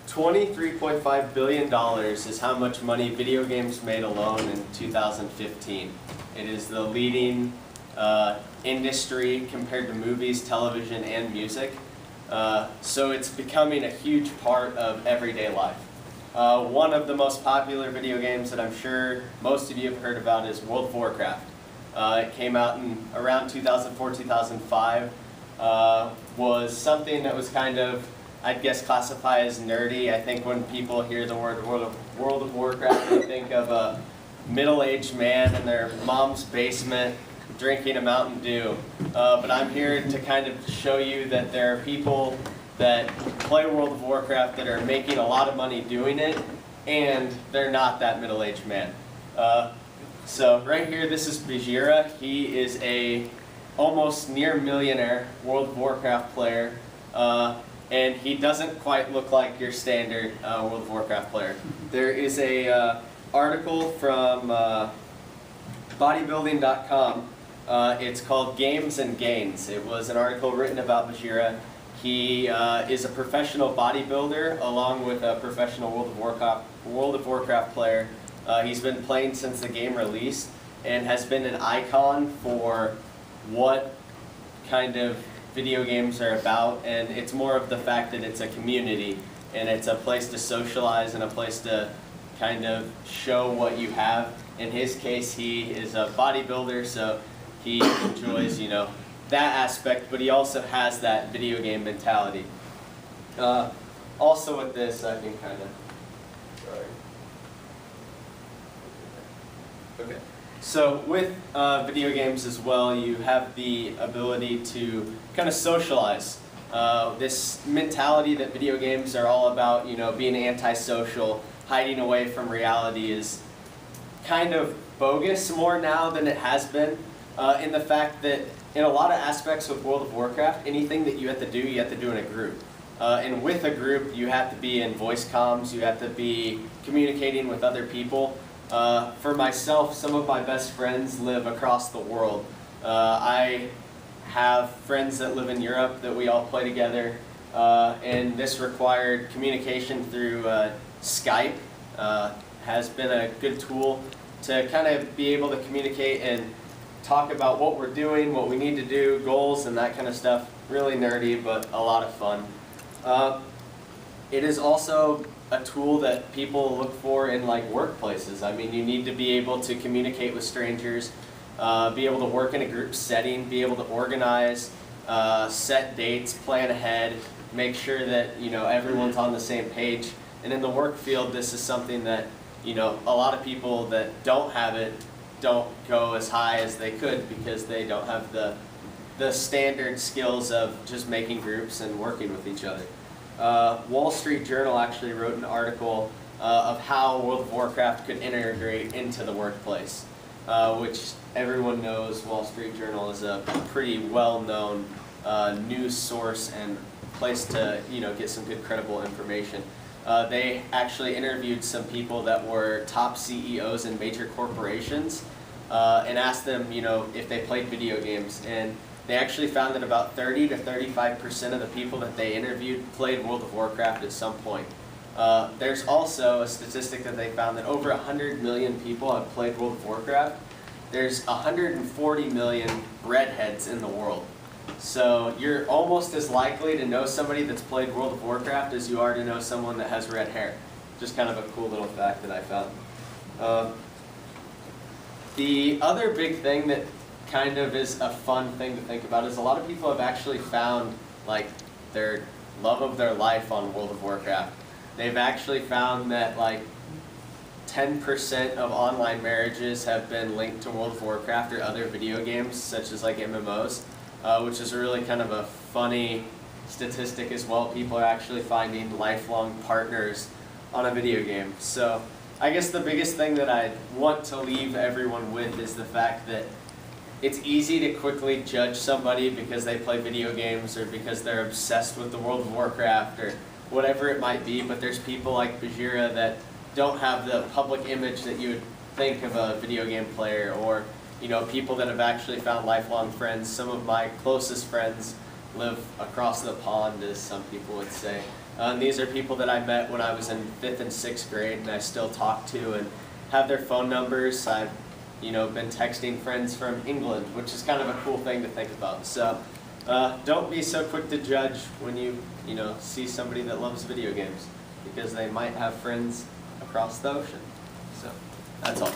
$23.5 billion is how much money video games made alone in 2015. It is the leading industry compared to movies, television, and music. So it's becoming a huge part of everyday life. One of the most popular video games that I'm sure most of you have heard about is World of Warcraft. It came out in around 2004, 2005. Was something that was kind of, I'd guess, classified as nerdy. I think when people hear the word World of Warcraft, they think of a middle-aged man in their mom's basement drinking a Mountain Dew. But I'm here to kind of show you that there are people that play World of Warcraft that are making a lot of money doing it, and they're not that middle-aged man. So right here, this is Bajira. He is a almost near millionaire World of Warcraft player, and he doesn't quite look like your standard World of Warcraft player. There is a article from bodybuilding.com. It's called Games and Gains. It was an article written about Bajira. He is a professional bodybuilder along with a professional World of Warcraft player. He's been playing since the game released and has been an icon for what kind of video games are about, and it's more of the fact that it's a community and it's a place to socialize and a place to kind of show what you have. In his case, he is a bodybuilder, so he enjoys, you know, that aspect, but he also has that video game mentality. Also with this, I can kind of, sorry. Okay. So with video games as well, you have the ability to kind of socialize. This mentality that video games are all about, you know, being antisocial, hiding away from reality is kind of bogus more now than it has been, in the fact that in a lot of aspects with World of Warcraft, anything that you have to do in a group. And with a group, you have to be in voice comms, you have to be communicating with other people. For myself, some of my best friends live across the world. I have friends that live in Europe that we all play together, and this required communication through Skype. Has been a good tool to kind of be able to communicate and talk about what we're doing, what we need to do, goals, and that kind of stuff. Really nerdy, but a lot of fun. It is also a tool that people look for in like workplaces. I mean, you need to be able to communicate with strangers, be able to work in a group setting, be able to organize, set dates, plan ahead, make sure that, you know, everyone's on the same page. And in the work field, this is something that, you know, a lot of people that don't have it don't go as high as they could because they don't have the standard skills of just making groups and working with each other. Wall Street Journal actually wrote an article of how World of Warcraft could integrate into the workplace, which everyone knows Wall Street Journal is a pretty well-known news source and place to, you know, get some good credible information. They actually interviewed some people that were top CEOs in major corporations and asked them, you know, if they played video games. And they actually found that about 30 to 35% of the people that they interviewed played World of Warcraft at some point. There's also a statistic that they found that over 100 million people have played World of Warcraft. There's 140 million redheads in the world. So you're almost as likely to know somebody that's played World of Warcraft as you are to know someone that has red hair. Just kind of a cool little fact that I found. The other big thing that kind of is a fun thing to think about is a lot of people have actually found like their love of their life on World of Warcraft. They've actually found that like 10% of online marriages have been linked to World of Warcraft or other video games such as like MMOs. Which is really kind of a funny statistic as well. People are actually finding lifelong partners on a video game. So I guess the biggest thing that I want to leave everyone with is the fact that it's easy to quickly judge somebody because they play video games or because they're obsessed with the World of Warcraft or whatever it might be, but there's people like Bajira that don't have the public image that you would think of a video game player, or you know, people that have actually found lifelong friends. Some of my closest friends live across the pond, as some people would say. And these are people that I met when I was in 5th and 6th grade, and I still talk to and have their phone numbers. I've been texting friends from England, which is kind of a cool thing to think about. So don't be so quick to judge when you see somebody that loves video games, because they might have friends across the ocean. So that's all.